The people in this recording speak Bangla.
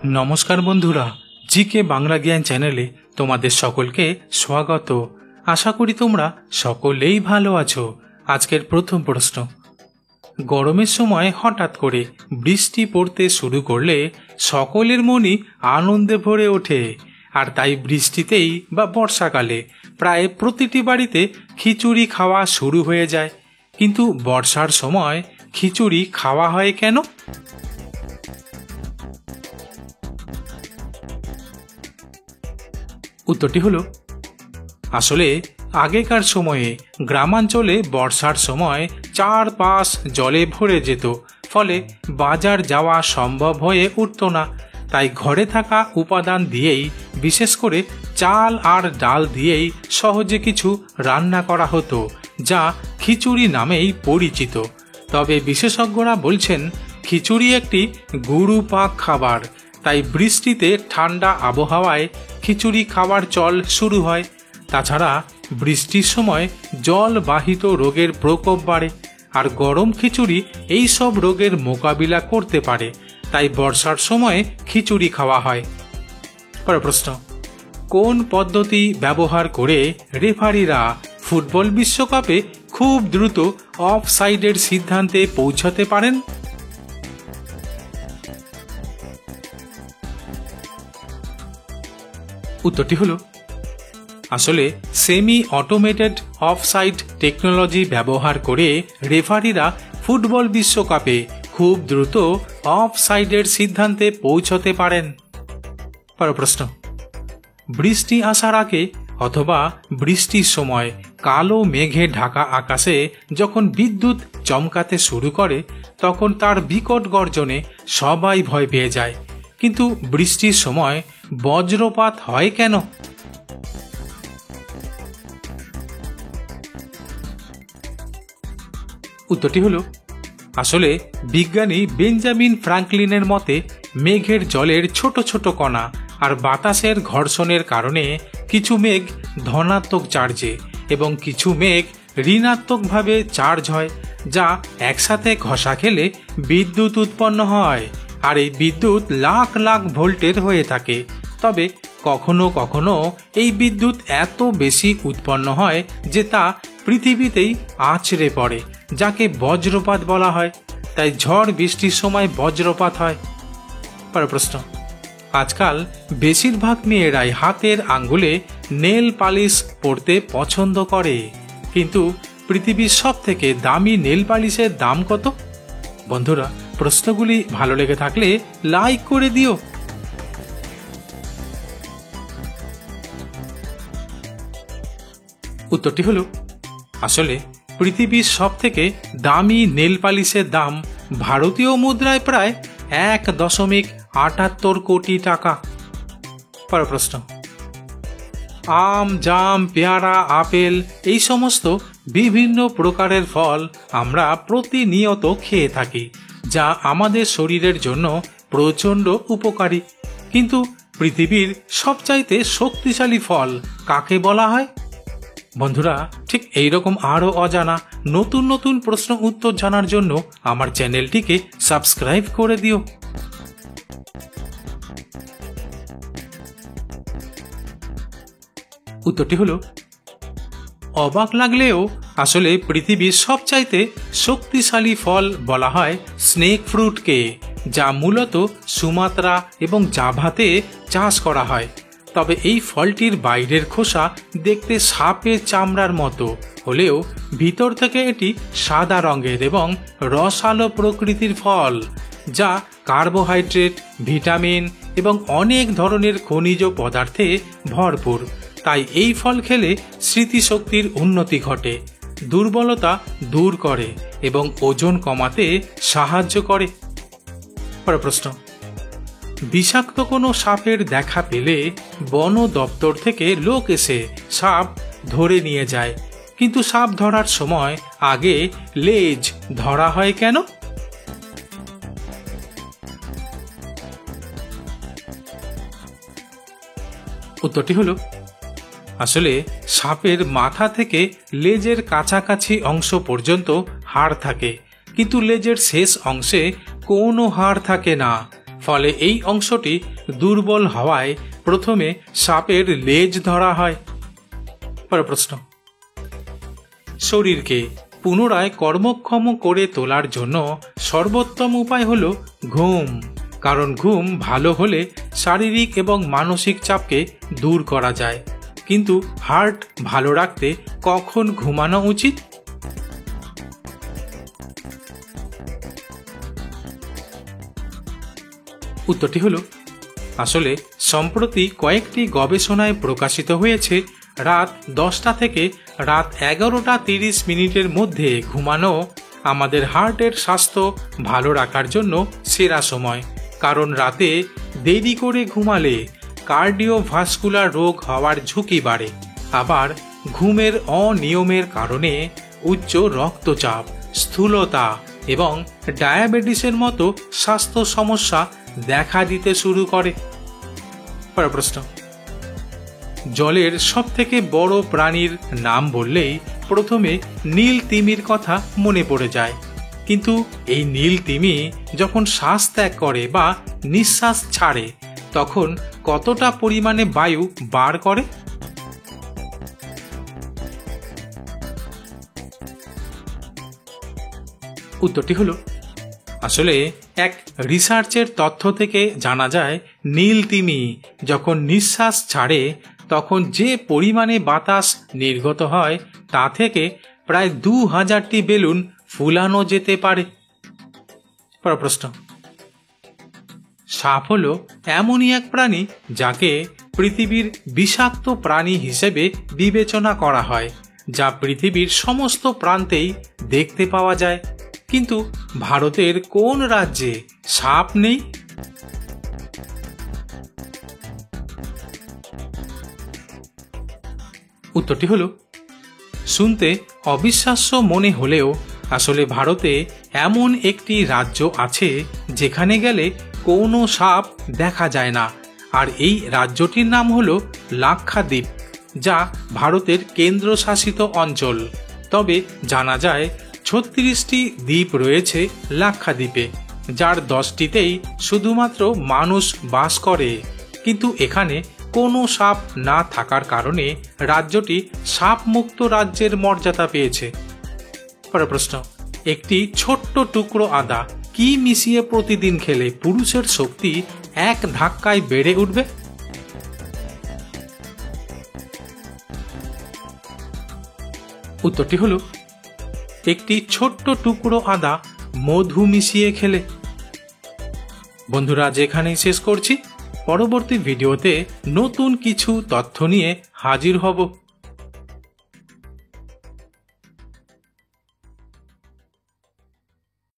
নমস্কার বন্ধুরা, জিকে বাংলা জ্ঞান চ্যানেলে তোমাদের সকলকে স্বাগত। আশা করি তোমরা সকলেই ভালো আছো। আজকের প্রথম প্রশ্ন, গরমের সময় হঠাৎ করে বৃষ্টি পড়তে শুরু করলে সকলের মনই আনন্দে ভরে ওঠে, আর তাই বৃষ্টিতেই বা বর্ষাকালে প্রায় প্রতিটি বাড়িতে খিচুড়ি খাওয়া শুরু হয়ে যায়। কিন্তু বর্ষার সময় খিচুড়ি খাওয়া হয় কেন? উত্তরটি হলো, আসলে আগেকার সময়ে গ্রামাঞ্চলে বর্ষার সময় চারপাশ জলে ভরে যেত, ফলে বাজার যাওয়া সম্ভব হয়ে উঠত না। তাই ঘরে থাকা উপাদান দিয়েই, বিশেষ করে চাল আর ডাল দিয়েই সহজে কিছু রান্না করা হতো, যা খিচুড়ি নামেই পরিচিত। তবে বিশেষজ্ঞরা বলছেন খিচুড়ি একটি গুরুপাক খাবার, তাই বৃষ্টিতে ঠান্ডা আবহাওয়ায় খিচুড়ি খাওয়ার চল শুরু হয়। তাছাড়া বৃষ্টির সময় জলবাহিত রোগের প্রকোপ বাড়ে, আর গরম খিচুড়ি এই সব রোগের মোকাবিলা করতে পারে। তাই বর্ষার সময় খিচুড়ি খাওয়া হয়। পরের প্রশ্ন, কোন পদ্ধতি ব্যবহার করে রেফারিরা ফুটবল বিশ্বকাপে খুব দ্রুত অফ সাইডের সিদ্ধান্তে পৌঁছাতে পারেন? উত্তরটি হলো, আসলে সেমি অটোমেটেড অফসাইড টেকনোলজি ব্যবহার করে রেফারিরা ফুটবল বিশ্বকাপে খুব দ্রুত অফ সাইডের সিদ্ধান্তে পৌঁছতে পারেন। পরের প্রশ্ন, বৃষ্টি আসার আগে অথবা বৃষ্টির সময় কালো মেঘে ঢাকা আকাশে যখন বিদ্যুৎ চমকাতে শুরু করে, তখন তার বিকট গর্জনে সবাই ভয় পেয়ে যায়। কিন্তু বৃষ্টির সময় বজ্রপাত হয় কেন? উত্তরটি হলো, আসলে বিজ্ঞানী বেঞ্জামিন ফ্রাঙ্কলিনের মতে মেঘের জলের ছোট ছোট কণা আর বাতাসের ঘর্ষণের কারণে কিছু মেঘ ধনাত্মক চার্জে এবং কিছু মেঘ ঋণাত্মকভাবে চার্জ হয়, যা একসাথে ঘষা খেলে বিদ্যুৎ উৎপন্ন হয়। আর এই বিদ্যুৎ লাখ লাখ ভোল্টের হয়ে থাকে। তবে কখনো কখনো এই বিদ্যুৎ এত বেশি উৎপন্ন হয় যে তা পৃথিবীতেই আছড়ে পড়ে, যাকে বজ্রপাত বলা হয়। তাই ঝড় বৃষ্টির সময় বজ্রপাত হয়। পরের প্রশ্ন, আজকাল বেশিরভাগ মেয়েরাই হাতের আঙ্গুলে নেল পালিশ পরতে পছন্দ করে, কিন্তু পৃথিবীর সব থেকে দামি নেল পালিশের দাম কত? বন্ধুরা, প্রশ্নগুলি ভালো লেগে থাকলে লাইক করে দিও। উত্তরটি হলো, আসলে পৃথিবীর সব থেকে দামি নেল পালিশের দাম ভারতীয় মুদ্রায় প্রায় 1.78 কোটি টাকা। পরের প্রশ্ন, আম, জাম, পেয়ারা, আপেল এই সমস্ত বিভিন্ন প্রকারের ফল আমরা প্রতিনিয়ত খেয়ে থাকি, যা আমাদের শরীরের জন্য প্রচণ্ড উপকারী। কিন্তু পৃথিবীর সবচাইতে শক্তিশালী ফল কাকে বলা হয়? বন্ধুরা, ঠিক এইরকম আরও অজানা নতুন নতুন প্রশ্ন উত্তর জানার জন্য আমার চ্যানেলটিকে সাবস্ক্রাইব করে দিও। উত্তরটি হলো, অবাক লাগলেও আসলে পৃথিবীর সবচাইতে শক্তিশালী ফল বলা হয় স্নেক ফ্রুটকে, যা মূলত সুমাত্রা এবং জাভাতে চাষ করা হয়। তবে এই ফলটির বাইরের খোসা দেখতে সাপের চামড়ার মতো হলেও ভিতর থেকে এটি সাদা রঙের এবং রসালো প্রকৃতির ফল, যা কার্বোহাইড্রেট, ভিটামিন এবং অনেক ধরনের খনিজ পদার্থে ভরপুর। তাই এই ফল খেলে স্মৃতিশক্তির উন্নতি ঘটে, দুর্বলতা দূর করে এবং ওজন কমাতে সাহায্য করে। পরের প্রশ্ন, বিষাক্ত কোনো সাপের দেখা পেলে বন দপ্তর থেকে লোক এসে সাপ ধরে নিয়ে যায়, কিন্তু সাপ ধরার সময় আগে লেজ ধরা হয় কেন? উত্তরটি হলো, আসলে সাপের মাথা থেকে লেজের কাছাকাছি অংশ পর্যন্ত হাড় থাকে, কিন্তু লেজের শেষ অংশে কোনো হাড় থাকে না। ফলে এই অংশটি দুর্বল হওয়ায় প্রথমে সাপের লেজ ধরা হয়। পরের প্রশ্ন, শরীরকে পুনরায় কর্মক্ষম করে তোলার জন্য সর্বোত্তম উপায় হলো ঘুম। কারণ ঘুম ভালো হলে শারীরিক এবং মানসিক চাপকে দূর করা যায়। কিন্তু হার্ট ভালো রাখতে কখন ঘুমানো উচিত? উত্তরটি হলো, আসলে সম্প্রতি কয়েকটি গবেষণায় প্রকাশিত হয়েছে রাত 10টা থেকে রাত 11:30 মধ্যে ঘুমানো আমাদের হার্টের স্বাস্থ্য ভালো রাখার জন্য সেরা সময়। কারণ রাতে দেরি করে ঘুমালে কার্ডিওভাস্কুলার রোগ হওয়ার ঝুঁকি বাড়ে। আবার ঘুমের অনিয়মের কারণে উচ্চ রক্তচাপ, স্থূলতা এবং ডায়াবেটিসের মতো স্বাস্থ্য সমস্যা দেখা দিতে শুরু করে। পরের প্রশ্ন, জলের সবথেকে বড় প্রাণীর নাম বললেই প্রথমে নীল তিমির কথা মনে পড়ে যায়। কিন্তু এই নীল তিমি যখন শ্বাস ত্যাগ করে বা নিঃশ্বাস ছাড়ে তখন কতটা পরিমাণে বায়ু বার করে? উত্তরটি হলো, আসলে এক রিসার্চের তথ্য থেকে জানা যায় নীল তিমি যখন নিঃশ্বাস ছাড়ে তখন যে পরিমাণে বাতাস নির্গত হয় তা থেকে প্রায় 2000টি বেলুন ফুলানো যেতে পারে। পরের প্রশ্ন, সাপ হলো এমনই এক প্রাণী যাকে পৃথিবীর বিষাক্ত প্রাণী হিসেবে বিবেচনা করা হয়, যা পৃথিবীর সমস্ত প্রান্তেই দেখতে পাওয়া যায়। কিন্তু ভারতের কোন রাজ্যে সাপ নেই? উত্তরটি হলো, শুনতে অবিশ্বাস্য মনে হলেও আসলে ভারতে এমন একটি রাজ্য আছে যেখানে গেলে কোনো সাপ দেখা যায় না। আর এই রাজ্যটির নাম হলো লাক্ষাদ্বীপ, যা ভারতের কেন্দ্রশাসিত অঞ্চল। তবে জানা যায় 36টি দ্বীপ রয়েছে লাক্ষাদ্বীপে, যার 10টিতেই শুধুমাত্র মানুষ বাস করে। কিন্তু এখানে কোনো সাপ না থাকার কারণে রাজ্যটি সাপমুক্ত রাজ্যের মর্যাদা পেয়েছে। পরের প্রশ্ন, একটি ছোট্ট টুকরো আদা কি মিশিয়ে প্রতিদিন খেলে পুরুষের শক্তি এক ধাক্কায় বেড়ে উঠবে? উত্তরটি হলো, একটি ছোট্ট টুকরো আদা মধু মিশিয়ে খেলে। বন্ধুরা, যেখানেই শেষ করছি, পরবর্তী ভিডিওতে নতুন কিছু তথ্য নিয়ে হাজির হব।